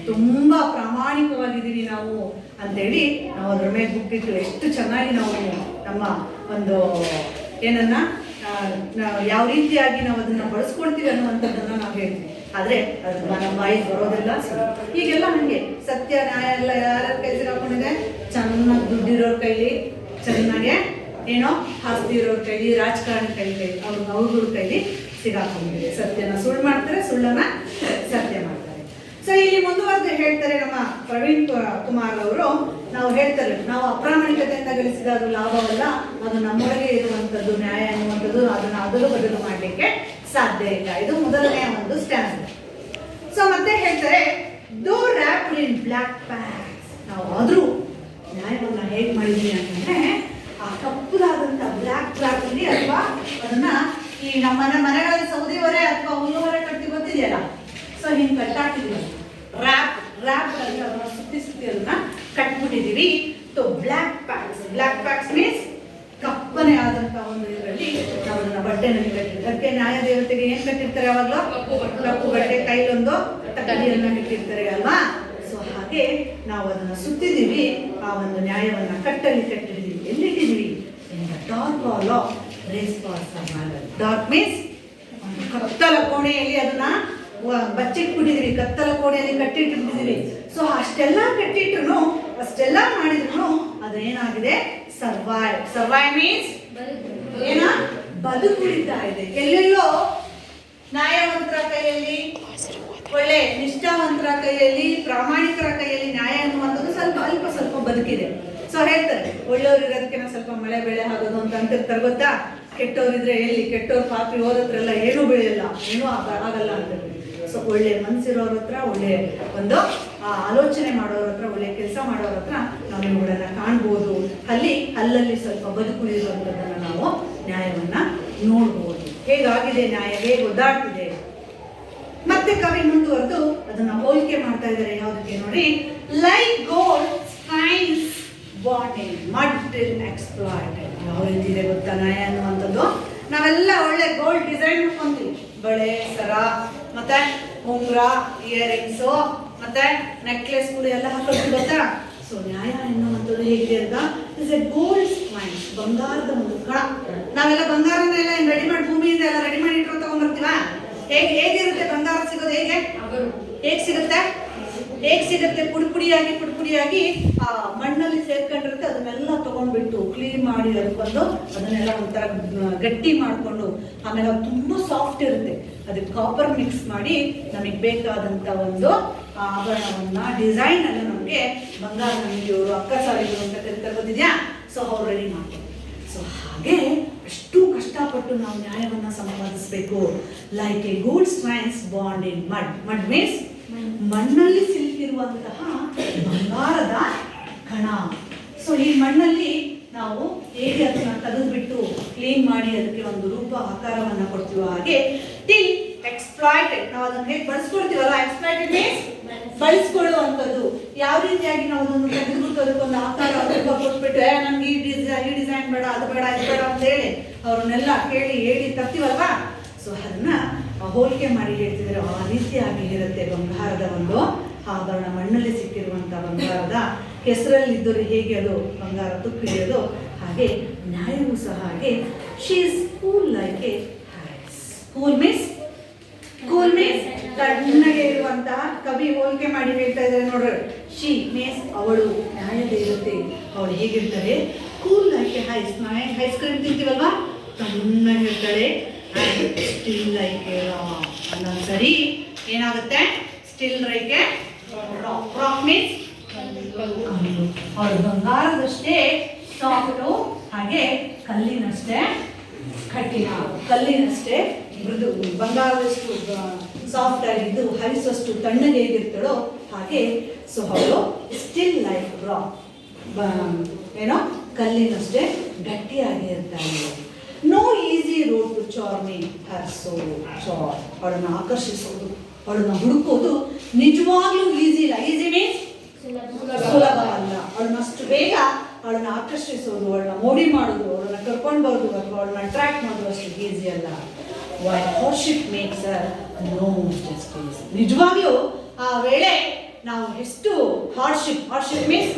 [SPEAKER 1] ತುಂಬಾ ಪ್ರಾಮಾಣಿಕವಾಗಿದ್ದೀವಿ ನಾವು ಅಂತೇಳಿ ನಾವು ಅದ್ರ ಮೇಲೆ ಬುಕ್ಕಿಟ್ಟು ಎಷ್ಟು ಚೆನ್ನಾಗಿ ನಾವು ನಮ್ಮ ಒಂದು ಏನನ್ನ ಯಾವ ರೀತಿಯಾಗಿ ನಾವು ಅದನ್ನ ಬಳಸ್ಕೊಳ್ತೀವಿ ಅನ್ನುವಂಥದ್ದನ್ನ ನಾವು ಹೇಳ್ತೀವಿ. ಆದ್ರೆ ಅದು ನಮ್ಮ ಬಾಯಿಗೆ ಬರೋದಿಲ್ಲ. ಈಗೆಲ್ಲ ಹಂಗೆ ಸತ್ಯ ನ್ಯಾಯ ಎಲ್ಲ ಯಾರ ಕೈ ಸಿಗಾಕೊಂಡಿದೆ? ಚೆನ್ನಾಗಿ ದುಡ್ಡಿರೋರ್ ಕೈಲಿ, ಚೆನ್ನಾಗೆ ಏನೋ ಆಸ್ತಿ ಇರೋರ್ ಕೈಲಿ, ರಾಜಕಾರಣಿ ಕೈಲಿ, ಅವ್ರಗಳ ಕೈಲಿ ಸಿಗಾಕೊಂಡಿದೆ. ಸತ್ಯನ ಸುಳ್ಳು ಮಾಡ್ತಾರೆ, ಸುಳ್ಳನ್ನ ಸತ್ಯ ಮಾಡ್ತಾರೆ. ಸೊ ಇಲ್ಲಿ ಮುಂದುವರೆದು ಹೇಳ್ತಾರೆ ನಮ್ಮ ಪ್ರವೀಣ್ ಕುಮಾರ್ ಅವರು. ನಾವು ಹೇಳ್ತಾರೆ ನಾವು ಅಪ್ರಾಮಾಣಿಕತೆಯಿಂದ ಗಳಿಸಿದ ಅದು ಲಾಭವಲ್ಲ, ಅದು ನಮ್ಮೊಳಗೆ ಇರುವಂಥದ್ದು ನ್ಯಾಯ ಅನ್ನುವಂಥದ್ದು. ಅದನ್ನ ಬದಲು ಮಾಡಲಿಕ್ಕೆ ಸಾಧ್ಯ ಇಲ್ಲ. ಇದು ಮೊದಲನೆಯ ಒಂದು ಸ್ಟ್ಯಾಂಡ್. ಸೊ ಮತ್ತೆ ಹೇಳ್ತಾರೆ ದೋ ರ್ಯಾಪ್ಡ್ ಇನ್ ಬ್ಲ್ಯಾಕ್ ಪ್ಯಾಂಟ್ಸ್. ನಾವು ಆದ್ರೂ ನ್ಯಾಯವನ್ನ ಹೇಗೆ ಮಾಡಿದ್ವಿ ಅಂತಂದ್ರೆ ಆ ಕಪ್ಪುದಾದಂಥ ಬ್ಲ್ಯಾಕ್ ಅಲ್ಲಿ, ಅಥವಾ ಅದನ್ನ ಈ ನಮ್ಮ ಮನೆಗಳಲ್ಲಿ ಸೌದಿ ಹೊರೆ ಅಥವಾ ಹುಲ್ಲು ಹೊರೆ ಕಟ್ಟಿ ಗೊತ್ತಿದೆಯಲ್ಲ, ಸೊ ಹಿಂಗೆ ಕಟ್ಟಾಕಿದ್ವಿ. ರ್ಯಾಪ್ ಅಲ್ಲಿ ಅದನ್ನ ಸುತ್ತಿ ಅದನ್ನ ಕಟ್ಬಿಟ್ಟಿದ್ದೀವಿ. ಬ್ಲ್ಯಾಕ್ ಪ್ಯಾಕ್ಸ್ ಮೀನ್ಸ್ ಕಪ್ಪನೆ ಆದಂತಹ ಒಂದು ಇದರಲ್ಲಿ ನಾವು ಅದನ್ನ ಬಟ್ಟೆನಲ್ಲಿ ಕಟ್ಟಿದ್ದೀವಿ. ಅದಕ್ಕೆ ನ್ಯಾಯ ದೇವತೆಗೆ ಏನ್ ಕಟ್ಟಿರ್ತಾರೆ ಯಾವಾಗಲೂ? ಕಪ್ಪು ಬಟ್ಟೆ, ಕೈಲೊಂದು ತಕ್ಕಡಿಯನ್ನ ಇಟ್ಟಿರ್ತಾರೆ ಅಲ್ವಾ? ಸೊ ಹಾಗೆ ನಾವು ಅದನ್ನ ಸುತ್ತಿದ್ದೀವಿ, ಆ ಒಂದು ನ್ಯಾಯವನ್ನ ಕಟ್ಟಿದ್ದೀವಿ. ಎಲ್ಲಿಟ್ಟಿದ್ದೀವಿ? Dark hall of race for survival. Dark means ಒಂದು ಕತ್ತಲ ಕೋಣೆಯಲ್ಲಿ ಅದನ್ನ ಬಚ್ಚಿಟ್ಬಿಟ್ಟಿದೀವಿ, ಕತ್ತಲ ಕೋಣೆಯಲ್ಲಿ ಕಟ್ಟಿಟ್ಬಿಟ್ಟಿದೀವಿ. ಸೊ ಅಷ್ಟೆಲ್ಲ ಕಟ್ಟಿಟ್ರು, ಅಷ್ಟೆಲ್ಲ ಮಾಡಿದ್ರು ಅದೇನಾಗಿದೆ? ಸರ್ವೈವ್ ಮೀನ್ಸ್ ಏನ? ಬದುಕುಳಿತಾ ಇದೆ. ಎಲ್ಲೆಲ್ಲೋ ನ್ಯಾಯವಂತರ ಕೈಯಲ್ಲಿ, ಒಳ್ಳೆ ನಿಷ್ಠಾವಂತರ ಕೈಯಲ್ಲಿ, ಪ್ರಾಮಾಣಿಕರ ಕೈಯಲ್ಲಿ ನ್ಯಾಯ ಅನ್ನುವಂಥದ್ದು ಸ್ವಲ್ಪ ಬದುಕಿದೆ. ಸೊ ಹೇಳ್ತಾರೆ ಒಳ್ಳೆಯವ್ರು ಇರೋದಕ್ಕೆ ಸ್ವಲ್ಪ ಮಳೆ ಬೆಳೆ ಆಗೋದು ಅಂತ ಅಂತಿರ್ತಾರೆ ಗೊತ್ತಾ? ಕೆಟ್ಟವ್ರಿದ್ರೆ ಎಲ್ಲಿ? ಕೆಟ್ಟವ್ರು ಪಾಪಿ ಹೋದತ್ರೆಲ್ಲ ಏನೂ ಬೆಳೆಯಲ್ಲ, ಏನೂ ಆಗಲ್ಲ ಅಂತ. ಸೊ ಒಳ್ಳೆ ಮನಸ್ಸಿರೋರ ಹತ್ರ, ಒಳ್ಳೆ ಒಂದು ಆಲೋಚನೆ ಮಾಡೋರ ಹತ್ರ, ಒಳ್ಳೆ ಕೆಲಸ ಮಾಡೋರ ಹತ್ರ ನಾವು ಇವುಗಳನ್ನ ಕಾಣ್ಬೋದು. ಅಲ್ಲಲ್ಲಿ ಸ್ವಲ್ಪ ಬದುಕುಳಿರುವಂಥದ್ದನ್ನು ನಾವು ನ್ಯಾಯವನ್ನ ನೋಡ್ಬೋದು. ಹೇಗಾಗಿದೆ ನ್ಯಾಯ, ಹೇಗೆ ಒದ್ದಾಡ್ತಿದೆ. ಮತ್ತೆ ಕವಿ ಮುಂದುವರೆದು ಅದನ್ನ ಹೋಲಿಕೆ ಮಾಡ್ತಾ ಇದ್ದಾರೆ. ಯಾವುದಕ್ಕೆ ನೋಡಿ? ಲೈಕ್ ಗೋಲ್ಡ್ ಸ್ಟ್ರೈನ್ಸ್ ಬಾಟ್ ಇನ್ ಮಡ್ ಟಿಲ್ ಎಕ್ಸ್ಪ್ಲಾಯ್ಟೆಡ್. ಯಾವ ರೀತಿ ಇದೆ ಗೊತ್ತಾ ನ್ಯಾಯ ಅನ್ನುವಂಥದ್ದು? ನಾವೆಲ್ಲ ಒಳ್ಳೆ ಗೋಲ್ಡ್ ಡಿಸೈನ್ ಹಾಕೊಂತೀವಿ, ಬಳೆ, ಸರ, ಮತ್ತೆ ಉಂಗುರ, ಇಯರಿಂಗ್ಸು, ಮತ್ತೆ ನೆಕ್ಲೆಸ್ಗಳು ಎಲ್ಲ ಹಾಕೊಳ್ತೀವಿ ಗೊತ್ತಾ? ಸೊ ನ್ಯಾಯ ಎನ್ನುವಂಥದ್ದು ಹೇಗಿದೆ ಅಂತ? ಇಸ್ ಎ ಗೋಲ್ಡ್ ಸ್ಟ್ರೈನ್ಸ್, ಬಂಗಾರದ ಒಂದು ಕಣ. ನಾವೆಲ್ಲ ಬಂಗಾರನೆಲ್ಲ ರೆಡಿ ಮಾಡಿ, ಭೂಮಿಯಿಂದ ಎಲ್ಲ ರೆಡಿ ಮಾಡಿ ಇಟ್ಕೊಂಡು ತಗೊಂಡ್ಬರ್ತೀವ. ಹೇಗಿರುತ್ತೆ ಬಂಗಾರ ಸಿಗೋದು? ಹೇಗೆ ಸಿಗುತ್ತೆ? ಪುಡಿಯಾಗಿ ಆ ಮಣ್ಣಲ್ಲಿ ಸೇರ್ಕೊಂಡಿರುತ್ತೆ. ಅದನ್ನೆಲ್ಲ ತಗೊಂಡ್ಬಿಟ್ಟು ಕ್ಲೀನ್ ಮಾಡಿ ಅದನ್ನೆಲ್ಲ ಒಂಥರ ಗಟ್ಟಿ ಮಾಡಿಕೊಂಡು, ಆಮೇಲೆ ಅದು ತುಂಬ ಸಾಫ್ಟ್ ಇರುತ್ತೆ. ಅದಕ್ಕೆ ಕಾಪರ್ ಮಿಕ್ಸ್ ಮಾಡಿ ನಮಗೆ ಬೇಕಾದಂಥ ಒಂದು ಆಭರಣವನ್ನ, ಡಿಸೈನ್ ಅನ್ನು ನಮಗೆ ಬಂಗಾರ ಅಂಗಡಿಯವರು, ಅಕ್ಕ ಸಾರಿಗಳು ಅಂತ ಕರಿತಾರೆ ಗೊತ್ತಿದ್ಯಾ? ಸೊ ಅವ್ರು ರೆಡಿ ಮಾಡ್ತಾರೆ. ಸೊ ಹಾಗೆ ಅಷ್ಟು ಕಷ್ಟಪಟ್ಟು ನಾವು ನ್ಯಾಯವನ್ನ ಸಂಪಾದಿಸಬೇಕು. Like a gold strains bond in mud means ಮಣ್ಣಲ್ಲಿ ಸಿಲುಕಿರುವಂತಹ ಬಂಗಾರದ ಕಣ. ಸೊ ಈ ಮಣ್ಣಲ್ಲಿ ನಾವು ಹೇಗೆ ಅದನ್ನ ತೆಗೆದುಬಿಟ್ಟು ಕ್ಲೀನ್ ಮಾಡಿ ಅದಕ್ಕೆ ಒಂದು ರೂಪ ಆಕಾರವನ್ನ ಕೊಡ್ತೀವೋ ಹಾಗೆ ಟಿಲ್ ಎಕ್ಸ್ಪ್ಲಾಯ್ಟೆಡ್, ನಾವು ಅದನ್ನ ಹೇಗೆ ಬಳಸ್ಕೊಡ್ತೀವಲ್ಲ, ಎಕ್ಸ್ಪ್ಲಾಯ್ಟೆಡ್ ಮೀನ್ಸ್ ಬಳಸ್ಕೊಳ್ಳುವಂಥದ್ದು. ಯಾವ ರೀತಿಯಾಗಿ ನಾವು ಅದನ್ನು ತೆಗೆದುಬಿಟ್ಟು ಅದಕ್ಕೊಂದು ಆಕಾರ ಕೊಟ್ಬಿಟ್ಟು ನಮ್ಗೆ ಈ ಡಿಸೈನ್ ಬೇಡ, ಅದು ಬೇಡ, ಇದು ಬೇಡ ಅಂತ ಹೇಳಿ ಅವ್ರನ್ನೆಲ್ಲ ಹೇಳಿ ತರ್ತೀವಲ್ವಾ? ಸೊ ಅದನ್ನ ಹೋಲಿಕೆ ಮಾಡಿ ಹೇಳ್ತಿದ್ರೆ ಆ ರೀತಿಯಾಗಿ ಇರುತ್ತೆ ಬಂಗಾರದ ಒಂದು ಆಭರಣ. ಮಣ್ಣಲ್ಲಿ ಸಿಕ್ಕಿರುವಂತಹ ಬಂಗಾರದ ಹೆಸರಲ್ಲಿದ್ದರೂ ಹೇಗೆ ಅದು ಬಂಗಾರ ತುಕ್ಕಿಡಿಯೋದು, ಹಾಗೆ ನ್ಯಾಯವೂ ಸಹ ಹಾಗೆ. She is cool like a ice. Cool means ತಣ್ಣಗೆ ಇರುವಂತಹ, ಕವಿ ಹೋಲಿಕೆ ಮಾಡಿ ಹೇಳ್ತಾ ಇದ್ದಾರೆ ನೋಡ್ರಿ. ಶಿ ಮೀನ್ಸ್ ಅವಳು, ನ್ಯಾಯ ದೇವತೆ, ಅವಳು ಹೇಗಿರ್ತಾರೆ? Cool like a ice. Ice cream ತಿಂತೀವಲ್ವಾ, ತಣ್ಣಗಿರ್ತಾಳೆ. Still like a rock. ಅನ್ನೊಂದ್ಸರಿ ಏನಾಗುತ್ತೆ? Still like a rock. Rock means ಅವಳು ಬಂಗಾರದಷ್ಟೇ ಸಾಫ್ಟು, ಹಾಗೆ ಕಲ್ಲಿನಷ್ಟೇ ಕಠಿಣ, ಕಲ್ಲಿನಷ್ಟೇ ಮೃದು. ಬಂಗಾರದಷ್ಟು ಸಾಫ್ಟ್ ಆಗಿದ್ದು ಹರಿಸಷ್ಟು ತಣ್ಣಗೆ ಹೇಗಿರ್ತಾಳೋ ಹಾಗೆ. ಸೊ ಅವಳು ಸ್ಟಿಲ್ ಲೈಕ್ ರಾಕ್, ಏನೋ ಕಲ್ಲಿನಷ್ಟೇ ಗಟ್ಟಿಯಾಗಿ ಇರ್ತಾಳೆ. No easy road to charming her so charm. ಅವಳನ್ನು ಆಕರ್ಷಿಸೋದು, ಅವಳನ್ನು ಹುಡುಕೋದು ನಿಜವಾಗ್ಲೂ ಈಸಿ ಇಲ್ಲ. ಈಸಿ ಮೀನ್ಸ್ ಸುಲಭ ಅಲ್ಲ. ಅವಳನ್ನಷ್ಟು ಬೇಗ ಅವಳನ್ನ ಆಕರ್ಷಿಸೋದು, ಅವಳನ್ನ ಮೋಡಿ ಮಾಡೋದು, ಅವಳನ್ನ ಕರ್ಕೊಂಡು ಬರೋದು ಅಥವಾ ಅವಳನ್ನ ಅಟ್ರಾಕ್ಟ್ ಮಾಡೋದು ಅಷ್ಟು ಈಸಿ ಅಲ್ಲ. ವೈ ಹಾರ್ಡ್ಶಿಪ್ ಮೇಕ್ಸ್ ಹರ್ ನೋ ಜಸ್ಟಿಸ್. ನಿಜವಾಗ್ಲೂ ಆ ವೇಳೆ ನಾವು ಎಷ್ಟು ಹಾರ್ಡ್ಶಿಪ್ ಮೀನ್ಸ್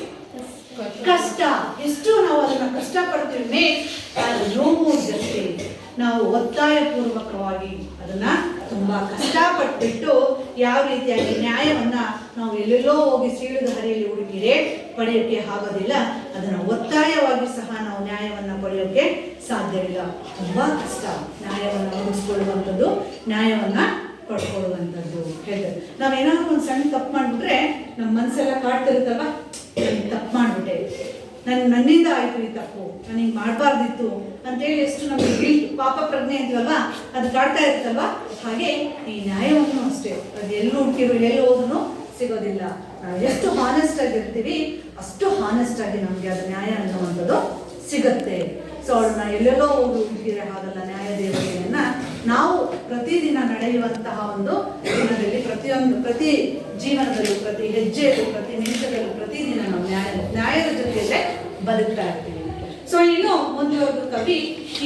[SPEAKER 1] ಕಷ್ಟ, ಎಷ್ಟು ನಾವು ಅದನ್ನ ಕಷ್ಟಪಡ್ತೀವಿ. Means no more justice. ನಾವು ಒತ್ತಾಯಪೂರ್ವಕವಾಗಿ ಅದನ್ನ ತುಂಬಾ ಕಷ್ಟಪಟ್ಬಿಟ್ಟು ಯಾವ ರೀತಿಯಾಗಿ ನ್ಯಾಯವನ್ನ ನಾವು ಎಲ್ಲೆಲ್ಲೋ ಹೋಗಿ ಸೀಳಿದ ಹರಿಯಲ್ಲಿ ಹುಡುಕಿರೆ ಪಡೆಯೋಕೆ ಆಗೋದಿಲ್ಲ. ಅದನ್ನ ಒತ್ತಾಯವಾಗಿ ಸಹ ನಾವು ನ್ಯಾಯವನ್ನ ಪಡೆಯೋಕೆ ಸಾಧ್ಯವಿಲ್ಲ. ತುಂಬಾ ಕಷ್ಟ ನ್ಯಾಯವನ್ನ ಒದಗಿಸ್ಕೊಳ್ಳುವಂಥದ್ದು, ನ್ಯಾಯವನ್ನ ಪಡ್ಕೊಳ್ಳುವಂಥದ್ದು. ಹೇಳ್ತಾರೆ ನಾವೇನಾದ್ರೂ ಒಂದು ಸಣ್ಣ ತಪ್ಪು ಮಾಡಿಬಿಟ್ರೆ ನಮ್ಮ ಮನಸ್ಸೆಲ್ಲ ಕಾಡ್ತಿರುತ್ತಲ್ವ, ನಾನು ತಪ್ಪು ಮಾಡಿಬಿಟ್ಟೆ, ನನ್ನಿಂದ ಆಯಿತು ಈ ತಪ್ಪು, ನಾನು ಹಿಂಗೆ ಮಾಡಬಾರ್ದಿತ್ತು ಅಂತೇಳಿ ಎಷ್ಟು ನಮಗೆ ಗಿಲ್ಟ್, ಪಾಪ ಪ್ರಜ್ಞೆ ಅಂತೀವಲ್ವಾ, ಅದು ಕಾಡ್ತಾ ಇರುತ್ತಲ್ವ. ಹಾಗೆ ಈ ನ್ಯಾಯವನ್ನು ಅಷ್ಟೇ, ಅದು ಎಲ್ಲಿ ಹುಡುಕಿರೋ ಎಲ್ಲಿ ಹೋದ್ರೂ ಸಿಗೋದಿಲ್ಲ. ನಾವು ಎಷ್ಟು ಹಾನೆಸ್ಟ್ ಆಗಿರ್ತೀವಿ ಅಷ್ಟು ಹಾನೆಸ್ಟ್ ಆಗಿ ನಮಗೆ ಅದು ನ್ಯಾಯ ಅನ್ನುವಂಥದ್ದು ಸಿಗತ್ತೆ. ಸೊ ಅವಳನ್ನ ಎಲ್ಲೆಲ್ಲೋ ಹೋಗಿ ಹುಡುಕಿದ್ರೆ ಹಾಗಲ್ಲ. ನ್ಯಾಯ ದೇವತೆಯನ್ನ ನಾವು ಪ್ರತಿದಿನ ನಡೆಯುವಂತಹ ಒಂದು ದಿನದಲ್ಲಿ ಪ್ರತಿ ಜೀವನದಲ್ಲೂ, ಪ್ರತಿ ಹೆಜ್ಜೆಯಲ್ಲೂ, ಪ್ರತಿ ನಿಮಿಷದಲ್ಲೂ, ಪ್ರತಿದಿನ ನಾವು ನ್ಯಾಯದ ಜೊತೆಯಲ್ಲೇ ಬದುಕ್ತಾ ಇರ್ತೀವಿ. ಸೊ ಇನ್ನು ಮುಂದುವರೆದು ಕವಿ,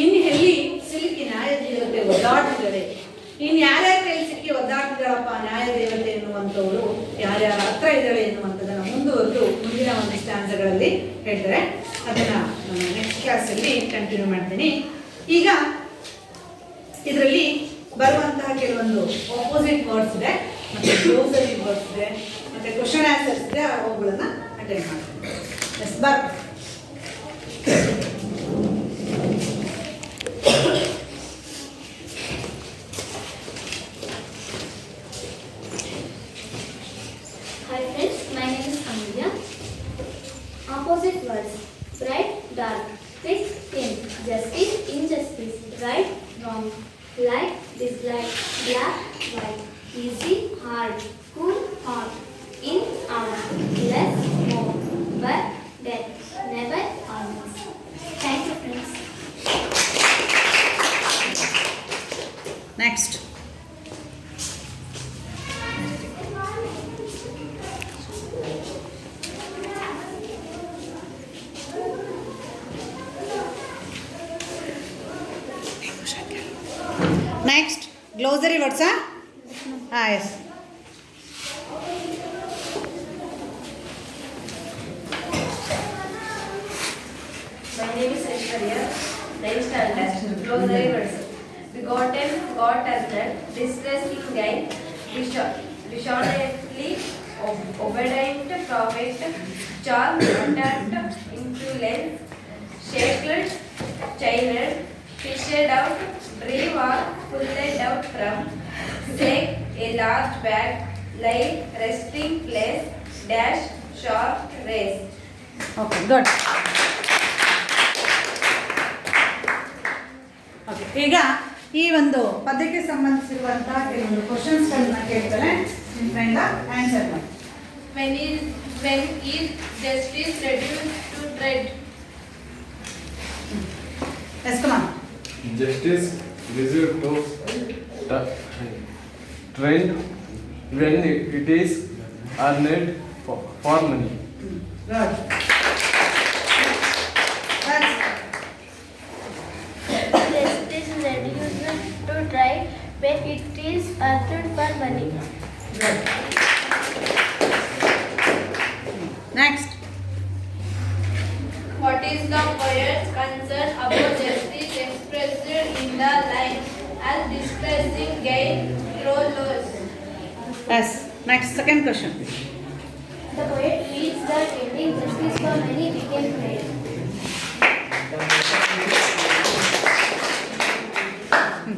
[SPEAKER 1] ಇನ್ನು ಎಲ್ಲಿ ಸಿಲುಕಿ ನ್ಯಾಯ ದೇವತೆ ಒದ್ದಾಡ್ತಿದ್ದಾರೆ, ಇನ್ನು ಯಾರ್ಯಾರ ಕೈಲಿ ಸಿಕ್ಕಿ ಒದ್ದಾಡ್ತಿದ್ದಾಳಪ್ಪ ನ್ಯಾಯ ದೇವತೆ ಎನ್ನುವಂಥವ್ರು ಯಾರ್ಯಾರ ಹತ್ರ ಇದ್ದಾಳೆ ಎನ್ನುವಂಥದ್ದನ್ನು ಮುಂದುವರೆದು ಮುಂದಿನ ಒಂದು ಸ್ಟ್ಯಾನ್ಸ್ಗಳಲ್ಲಿ ಹೇಳ್ತಾರೆ. ಅದನ್ನ ನಾನು ನೆಕ್ಸ್ಟ್ ಕ್ಲಾಸಲ್ಲಿ ಕಂಟಿನ್ಯೂ ಮಾಡ್ತೀನಿ. ಈಗ ಇದರಲ್ಲಿ ಬರುವಂತಹ ಕೆಲವೊಂದು ಆಪೋಸಿಟ್ ವರ್ಡ್ಸ್ ಇದೆ, ಮತ್ತು ಗ್ಲೋಸರಿ ವರ್ಡ್ಸ್ ಇದೆ, ಮತ್ತು ಕ್ವಶನ್ ಆನ್ಸರ್ಸ್ ಇದೆ. ಅವುಗಳನ್ನ ಅಟೆಂಡ್ ಮಾಡ್ತೀನಿ. ಎಸ್ ಬಾರ್.
[SPEAKER 3] Hi friends, my name is Amulya. Opposite words: bright, dark, thick, thin, justice, injustice, right, wrong, like, dislike, black, white, easy, hard, cool, hot, in, out, less, more, but, death, never, almost. Thank you friends.
[SPEAKER 1] Next. Next, glossary words, huh? Yes.
[SPEAKER 2] My name is Aishwarya. 9th standard. Glossary words: begotten, got husband, distressed in gain, dishonestly, obedient, prophet, charm, contact, influence, shackled, chained, fished out, brave or pulled out from, sack, a large bag, lie, resting place, dash, short, race.
[SPEAKER 1] Okay, good. Okay, ಈಗ ಈ ಒಂದು ಪದ್ಯಕ್ಕೆ ಸಂಬಂಧಿಸಿರುವಂತಹ ಕೆಲವೊಂದು ಕ್ವಶನ್ಸ್ಗಳನ್ನ ಕೇಳ್ತಾರೆ. ನಿಮ್ಮ friend answer ಮಾಡಿ.
[SPEAKER 2] When is justice reduced to dread?
[SPEAKER 1] Yes come on.
[SPEAKER 7] Justice reduced to trend when it is earned for money.
[SPEAKER 1] Good.
[SPEAKER 3] Justice reduced to try when it is earned for money.
[SPEAKER 1] Good. Next.
[SPEAKER 2] What is the poet's concern about justice expressed in the line as distressing gain through loss?
[SPEAKER 1] Yes. Next, second question.
[SPEAKER 3] The poet feels that getting justice for many became great.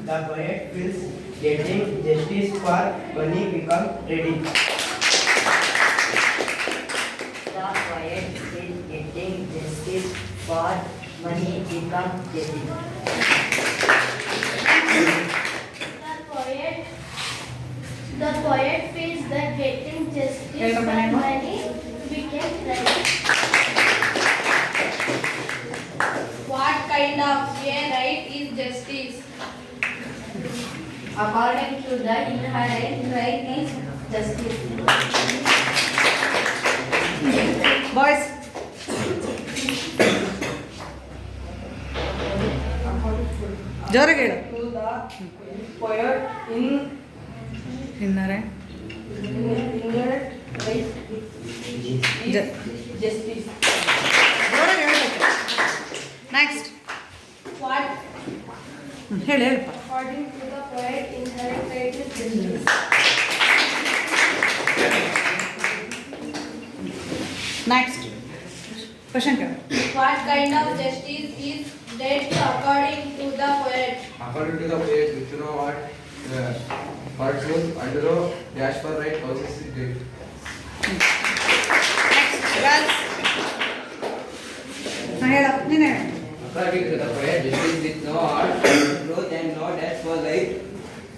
[SPEAKER 6] The poet feels getting justice for money become ready. The poet feels getting justice for money become ready.
[SPEAKER 3] The poet feels that getting justice
[SPEAKER 1] Hey,
[SPEAKER 3] for
[SPEAKER 1] Ramana.
[SPEAKER 3] money became right.
[SPEAKER 2] What kind of a right is justice? According to the inherent right is justice.
[SPEAKER 1] Boys. ಜೋರಾಗಿ ಹೇಳು.
[SPEAKER 8] To the poet in
[SPEAKER 1] ಇನ್ನರೆ
[SPEAKER 8] inherent right
[SPEAKER 1] ಜ-
[SPEAKER 8] justice.
[SPEAKER 1] ಜೋರಾಗಿ ಹೇಳ್ಬೇಕು. Next.
[SPEAKER 2] What
[SPEAKER 1] ಹೇಳಿ ಹೇಳಪ್ಪ.
[SPEAKER 2] according to the poet inherent right is justice?
[SPEAKER 1] Next question ಕೇಳು.
[SPEAKER 2] What kind of justice is that according to the poet?
[SPEAKER 5] According to the poet, which you know what, for truth, under dash for right, causes is dead.
[SPEAKER 1] Next girls. ಹಾಂ ಹೇಳು, ನೀನೇ ಹೇಳು.
[SPEAKER 5] According to the poet, justice with no art, truth and no dash for right,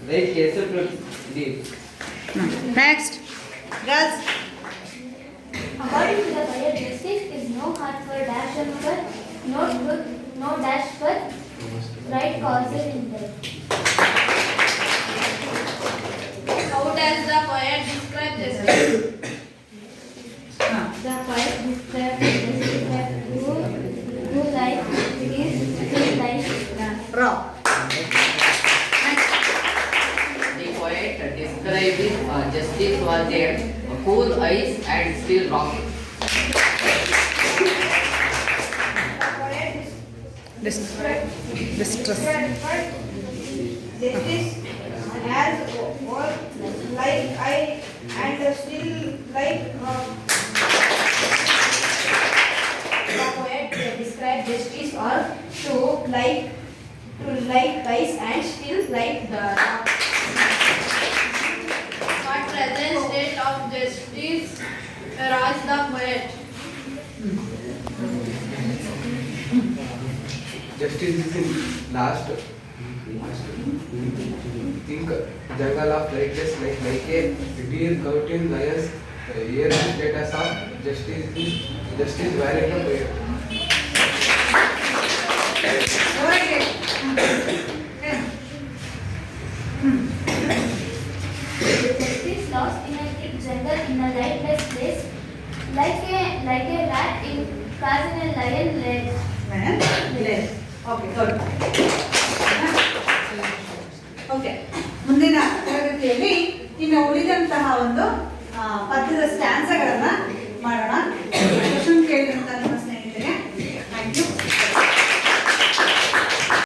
[SPEAKER 5] right case to deep.
[SPEAKER 1] Next girls.
[SPEAKER 3] According to the poet, justice is no heart for dash and for no truth, no dash for right causes in death.
[SPEAKER 2] How does the poet describe justice.
[SPEAKER 3] The poet describes justice as who life is still life.
[SPEAKER 1] Wrong.
[SPEAKER 9] The poet describing justice was a cool eyes and still rock.
[SPEAKER 1] Distress.
[SPEAKER 8] Justice as all like I and still like the poet described justice or to like ice and still like the rock.
[SPEAKER 2] What present state of justice Raj the poet?
[SPEAKER 4] Justice is in last. Think jungle of lightness like a deer counting lions. Here is status of justice variant of poet.
[SPEAKER 3] Justice lost in a thick jungle in a lightless place, like a rat in cars in a lion led.
[SPEAKER 1] Less. Okay, good. Okay, ಮುಂದಿನ ತರಗತಿಯಲ್ಲಿ ಇನ್ನು ಉಳಿದಂತಹ ಒಂದು ಪದ್ಯದ ಸ್ಟ್ಯಾನ್ಸಗಳನ್ನು ಮಾಡೋಣ. Question ಕೇಳಿದಂತ